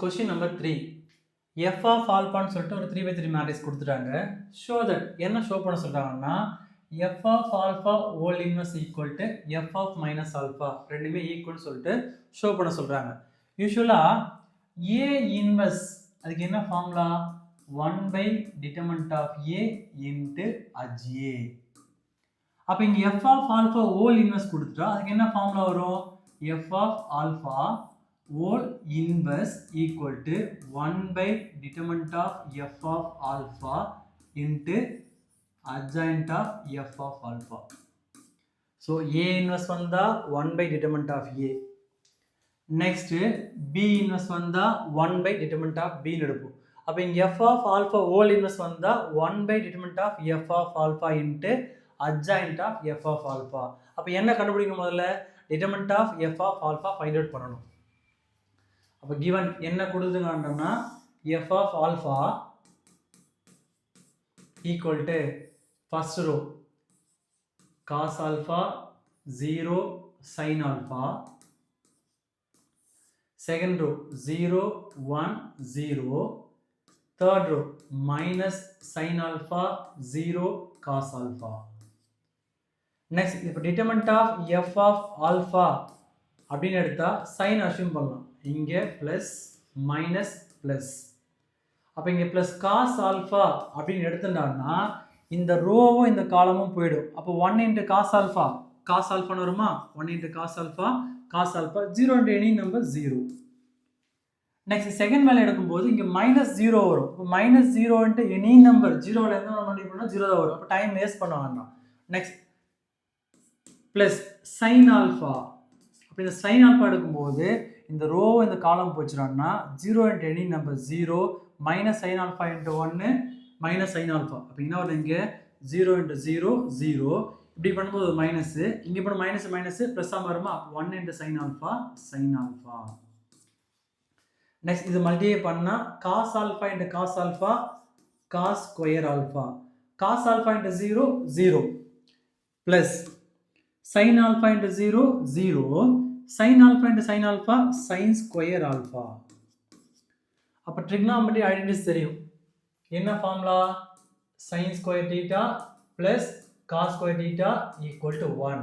Question number 3. F of alpha சொல்லிட்டு ஒரு 3/3 matrix கொடுத்துட்டாங்க. ஷோ தட் என்ன ஷோ பண்ண சொல்றாங்கன்னா f of alpha whole inverse equal to f of minus alpha ரெண்டுமே ஈக்குவல் சொல்லிட்டு ஷோ பண்ண சொல்றாங்க. யூசுவலா a inverse அதுக்கு என்ன formula 1 by determinant of a into HA. அப்ப இங்க f of alpha whole inverse கொடுத்துட்டா அதுக்கு என்ன ஃபார்முலா வரும் f of alpha whole inverse equal to 1 by determinant of f of alpha into adjoint of f of alpha. So a inverse வந்தா 1 by determinant of a. Next b inverse வந்தா 1 by determinant of b எடுப்போம். அப்ப இங்க f of alpha whole inverse வந்தா 1 by determinant of f of alpha into adjoint of f of alpha. அப்ப என்ன கண்டுபிடிக்கணும் முதல்ல determinant of f of alpha find out பண்ணணும். அப்ப given என்ன கொடுத்துங்கன்றோம்னா f of alpha equal to first row cos alpha 0 sin alpha, second row 0 1 0, third row minus sin alpha 0 cos alpha. Next if determinant of f of alpha அப்படின்னு எடுத்தா sin assume பண்ணலாம். இங்க plus minus plus அப்ப இங்க plus cos alpha அப்படின்னு எடுத்துட்டோம்னா இந்த ரோவும் இந்த காலமும் போயிடும். அப்போ 1 into cos alpha cos alpha வருமா 1 into cos alpha 0 into any number 0. Next second value எடுக்கும்போது இங்க மைனஸ் 0 வரும். இப்போ மைனஸ் 0 into any number 0ல இருந்து நம்ம மல்டிப்ளை பண்ணா 0 தான் வரும். அப்போ டைம் வேஸ்ட் பண்ண வேண்டாம். நெக்ஸ்ட் பிளஸ் sin alpha அப்போ இந்த sin alpha எடுக்கும்போது இந்த ரோ இந்த காலம் போச்சுறான்னா 0 into any number 0 minus sin alpha into 1 minus sin alpha. அப்போ என்ன வருது இங்க 0 into 0 0 இப்படி பண்ணும்போது மைனஸ் இங்க பண்ண மைனஸ் மைனஸ் பிளஸ் ஆ வருமா 1 into sin alpha sin alpha. Next இது மல்டிப்ளை பண்ணா cos alpha into cos alpha cos square alpha, cos alpha into 0 0 plus sin alpha into 0 0, sin alpha into sin alpha sin square alpha. அப்ப trigonometry identities தெரியும். என்ன formula sin square theta plus cos square theta equal to 1.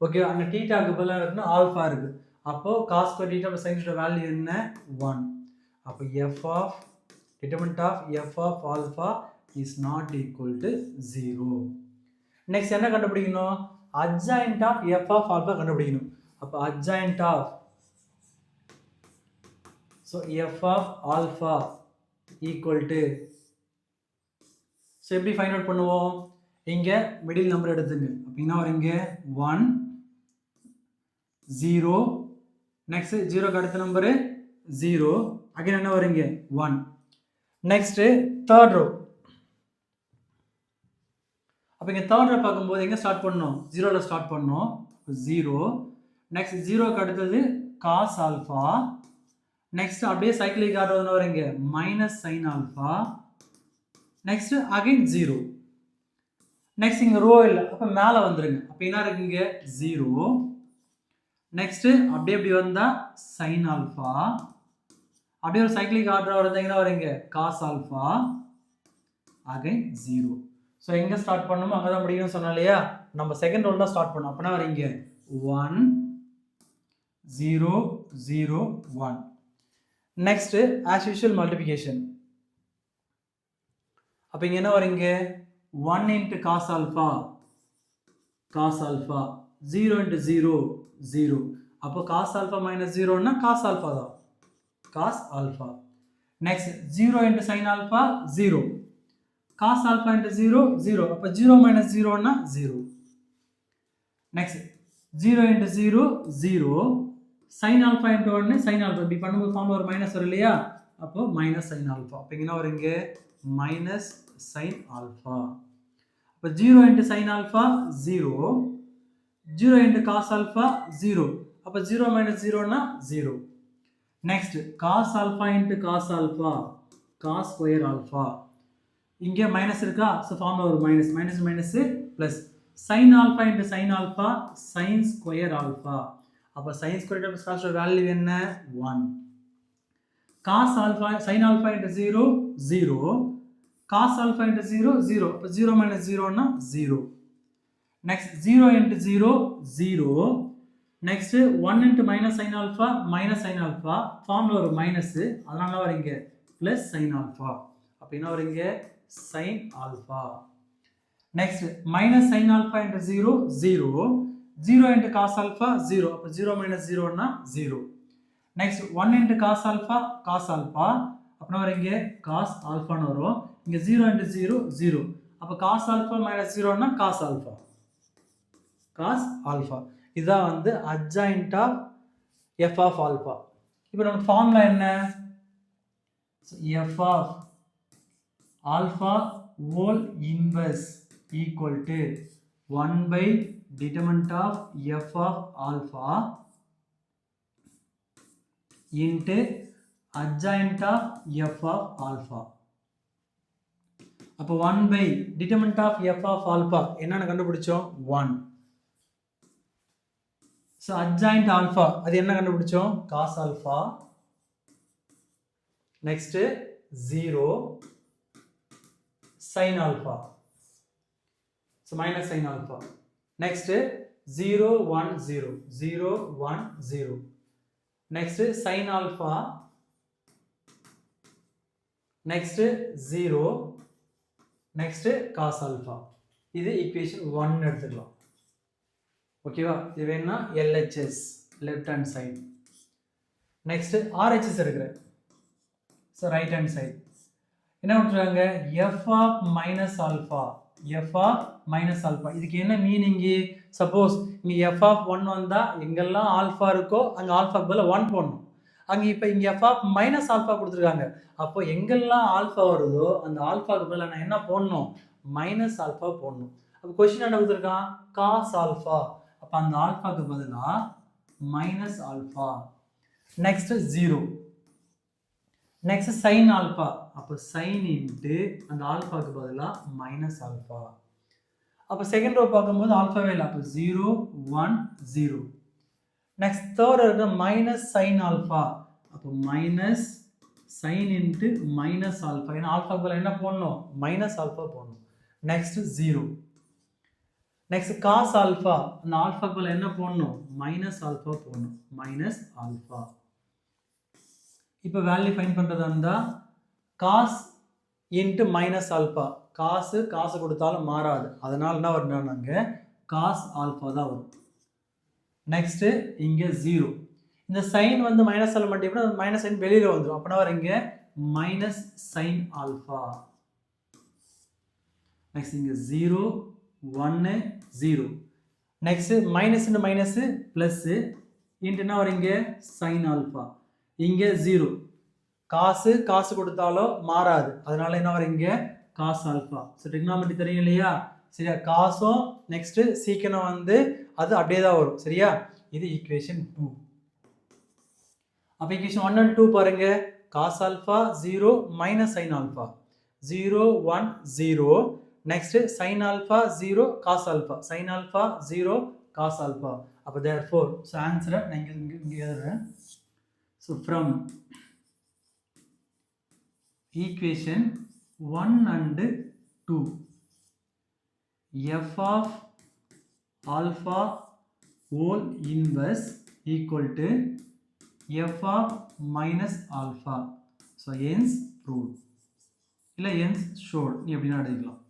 Okay அந்த தீட்டாக்கு பதிலா இருக்குன்னா alpha இருக்கு. அப்போ cos square theta plus sin square value என்ன 1. அப்போ f of determinant of f of alpha is not equal to 0. Next என்ன கண்டுபிடிக்கணும் adjoint of f of alpha கண்டுபிடிக்கணும். அப்ப adjoint of so f of alpha equal to so எப்படி find out பண்ணுவோம் இங்க middle number எடுத்துங்க. அப்ப என்ன வரும் இங்க 1 0 நெக்ஸ்ட் 0 க்கு அடுத்த நம்பர் 0 அகைன் என்ன வரும் இங்க 1. நெக்ஸ்ட் தேர்ட் ரோ அப்ப இங்க தேர்ட் ரோ பாக்கும்போது எங்க ஸ்டார்ட் பண்ணனும் 0 ல ஸ்டார்ட் பண்ணனும் 0. நெக்ஸ்ட் 0 க்கு அடுத்தது cos alpha, நெக்ஸ்ட் அப்படியே சைக்கிளிக் ஆர்டர் வரீங்க minus sin alpha, next again 0. Next இங்க ரோ இல்ல அப்ப மேல வந்துருங்க. அப்ப என்ன இருக்கு இங்க 0. நெக்ஸ்ட் அப்படியே இப்படி வந்தா sin alpha, அப்படியே ஒரு சைக்கிளிக் ஆர்டர் வரீங்க வரீங்க cos alpha, அகைன் 0. சோ எங்க ஸ்டார்ட் பண்ணனுமோ அங்க தான் முடியும்னு சொன்னா இல்லையா நம்ம செகண்ட் ரோல தான் ஸ்டார்ட் பண்ணோம். அப்பனா வரீங்க 1 0 0 1. next as usual multiplication. அப்ப இங்க என்ன வரீங்க 1 into cos alpha 0 into 0 0. அப்ப cos alpha minus 0 னா cos alpha தான் cos alpha. next 0 into sin alpha 0, cos alpha into 0 0. அப்ப 0 minus 0 னா 0. next 0 into 0 0, sin alpha into 1 sin alpha இப்படி பண்ணும்போது ஃபார்முலா ஒரு மைனஸ் வரும் இல்லையா அப்போ மைனஸ் sin alpha. அப்ப என்ன வருங்க மைனஸ் sin alpha. அப்ப 0 into sin alpha 0, 0 into cos alpha 0. அப்ப 0 minus 0 னா 0. next cos alpha into cos alpha cos square alpha. இங்க மைனஸ் இருக்கா சோ ஃபார்முலா ஒரு minus minus minus plus sin alpha into sin alpha sin square alpha. அப்ப sin square plus cos value என்ன 1. cos alpha sin alpha into 0 0, cos alpha into 0 0, அப்போ 0 minus 0 னா 0. next 0 into 0 0, next 1 into minus sin alpha ஃபார்ம்ல ஒரு minus, அதனால வரீங்க plus sin alpha. அப்போ என்ன வரீங்க sin alpha. next minus sin alpha into 0 0, 0 into cos alpha 0, அப்போ 0 minus 0 னா 0. next 1 into cos alpha அப்போ வரீங்க cos alpha னு வரும். இங்க 0 into 0 0, அப்போ cos alpha minus 0 னா cos alpha. இதுதான் வந்து adjoint of f of alpha. இப்போ நம்ம ஃபார்முலா என்ன? f of alpha whole inverse equal to 1 by determinant of f of alpha into adjoint of f of alpha. அப்போ 1 by determinant of f of alpha என்னன்னு கண்டுபிடிச்சோம் 1. so adjoint alpha அது என்ன கண்டுபிடிச்சோம் cos alpha. next 0 sin alpha, so minus sin alpha. next 0 1 0, 0 1 0, next sin alpha, next 0, next cos alpha. இது equation 1 எடுத்துக்கலாம். ஓகேவா? இது வேணா LHS left hand side. next RHS எடுக்கிறேன். so right hand side. என்ன பண்றாங்க f of minus alpha, f of minus alpha. இதுக்கு என்ன மீனிங்கு? சப்போஸ் இங்க f of 1 வந்தா எங்கெல்லாம் ஆல்ஃபா இருக்கோ அங்க ஆல்ஃபாக்கு பதிலா 1 போடணும். அங்க இப்போ இங்க f of minus alpha கொடுத்துருக்காங்க. அப்போ எங்கெல்லாம் ஆல்ஃபா வருதோ அந்த ஆல்ஃபாக்கு பதிலா நான் என்ன போடணும் மைனஸ் ஆல்ஃபா போடணும். அப்போ கொஸ்டின் என்ன கொடுத்துருக்கான் cos alpha. அப்போ அந்த ஆல்ஃபாக்கு பதிலா minus alpha. Next 0, next sin alpha, அப்போ sin இன்ட்டு அந்த ஆல்ஃபாக்கு பதிலா மைனஸ் ஆல்ஃபா. அப்போ செகண்ட் ரோ பார்க்கும்போது ஆல்ஃபாவே இல்லை, அப்போ 0 1 0. நெக்ஸ்ட் தேர்ட் இருக்கு மைனஸ் sin alpha, அப்போ minus sin into minus alpha. ஏன்னா ஆல்ஃபாக்கு பதிலா என்ன போடணும் மைனஸ் ஆல்ஃபா போடணும். நெக்ஸ்ட் 0. நெக்ஸ்ட் cos alpha, அந்த ஆல்ஃபாக்கு பதிலா என்ன போடணும் மைனஸ் ஆல்ஃபா போடணும், மைனஸ் ஆல்ஃபா. இப்போ வேல்யூ ஃபைண்ட் பண்ணுறதா இருந்தால் காஸ் இன்ட்டு மைனஸ் ஆல்ஃபா, காசு கொடுத்தாலும் மாறாது, அதனால் என்ன வரணும் நாங்கள் காஸ் ஆல்ஃபா தான் வரும். நெக்ஸ்ட்டு இங்கே 0, இந்த சைன் வந்து மைனஸ் ஆல் மட்டும் மைனஸ் சைன் வெளியில் வந்துடும். அப்படின்னா வர இங்கே மைனஸ் சைன் ஆல்ஃபா. நெக்ஸ்ட் இங்கே 0 1 0, next minus into minus plus into என்ன வர இங்கே சைன் ஆல்ஃபா. இங்கே 0, காசு கொடுத்தாலும் மாறாது, அதனால என்ன வர இங்கே காஸ் ஆல்ஃபா. ஸோ ட்ரிக்னாமெட்ரி தெரியும் இல்லையா? சரியா? காசும் நெக்ஸ்ட் சீக்கனம் வந்து அது அப்படியே தான் வரும். சரியா? இது ஈக்குவேஷன் 2. அப்போ ஈக்குவேஷன் 1 and 2 பாருங்க. Cos alpha 0 minus sine alpha, 0 1 0, next sine alpha 0 cos alpha, sine alpha 0 cos alpha. அப்போ therefore ஸோ ஆன்சரை நான் இங்கே எழுதுறேன். So from equation 1 and 2, f of alpha whole inverse equal to f of minus alpha. So hence proved, இல்லை hence showed, நீ எப்படின்னா எடுக்கலாம்.